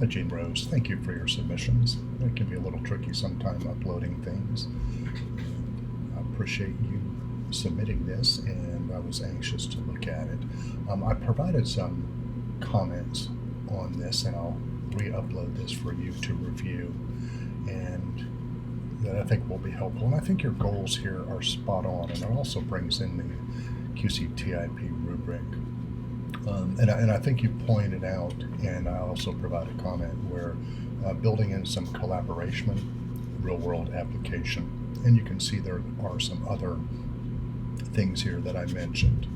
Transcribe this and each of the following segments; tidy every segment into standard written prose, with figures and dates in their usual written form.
Gene Rose, thank you for your submissions. It can be a little tricky sometime uploading things. I appreciate you submitting this, and I was anxious to look at it. I provided some comments on this, and I'll re-upload this for you to review, and that I think will be helpful. And I think your goals here are spot on, and it also brings in the QCTIP rubric. And I think you pointed out, and I also provide a comment where building in some collaboration, real-world application, and you can see there are some other things here that I mentioned.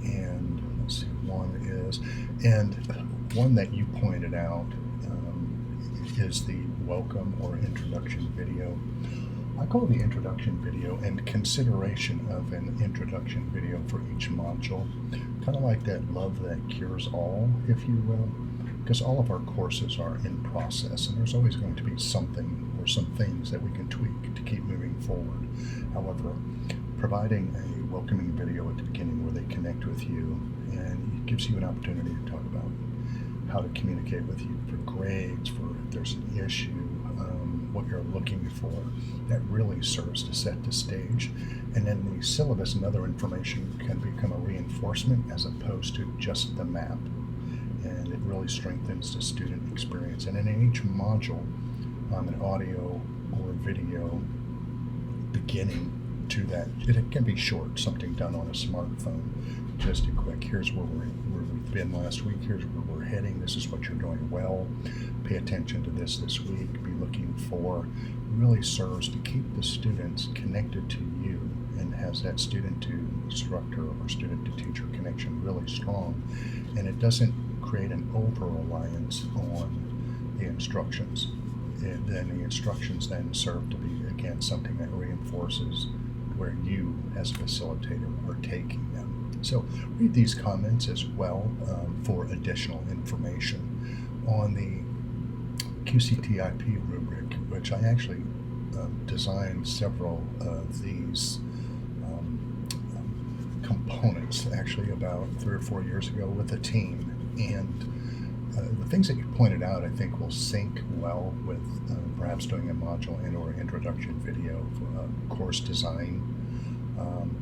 And let's see, one that you pointed out is the welcome or introduction video. I call the introduction video and consideration of an introduction video for each module, kind of like that love that cures all, if you will, because all of our courses are in process, and there's always going to be something or some things that we can tweak to keep moving forward. However, providing a welcoming video at the beginning where they connect with you, and it gives you an opportunity to talk about how to communicate with you for grades, for if there's an issue, what you're looking for, that really serves to set the stage. And then the syllabus and other information can become a reinforcement as opposed to just the map. And it really strengthens the student experience. And in each module, an audio or video beginning to that, it can be short, something done on a smartphone, just a quick, here's where we've been last week, here's where we're heading, this is what you're doing well, pay attention to this week, be looking for, really serves to keep the students connected to you and has that student to instructor or student to teacher connection really strong, and it doesn't create an over-reliance on the instructions. Then the instructions then serve to be, again, something that reinforces where you as a facilitator are taking them. So read these comments as well for additional information on the QCTIP rubric, which I actually designed several of these components actually about 3 or 4 years ago with a team, and the things that you pointed out I think will sync well with perhaps doing a module and or introduction video for course design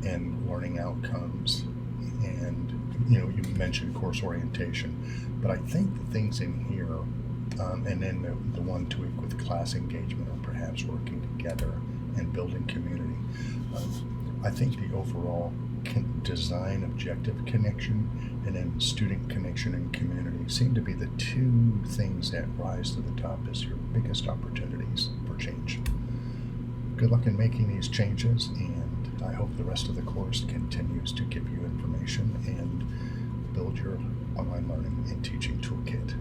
and learning outcomes. And you mentioned course orientation, but I think the things in here and then the one tweak with class engagement or perhaps working together and building community, I think the overall design objective connection and then student connection and community seem to be the two things that rise to the top as your biggest opportunities for change. Good luck in making these changes, and I hope the rest of the course continues to give you information and build your online learning and teaching toolkit.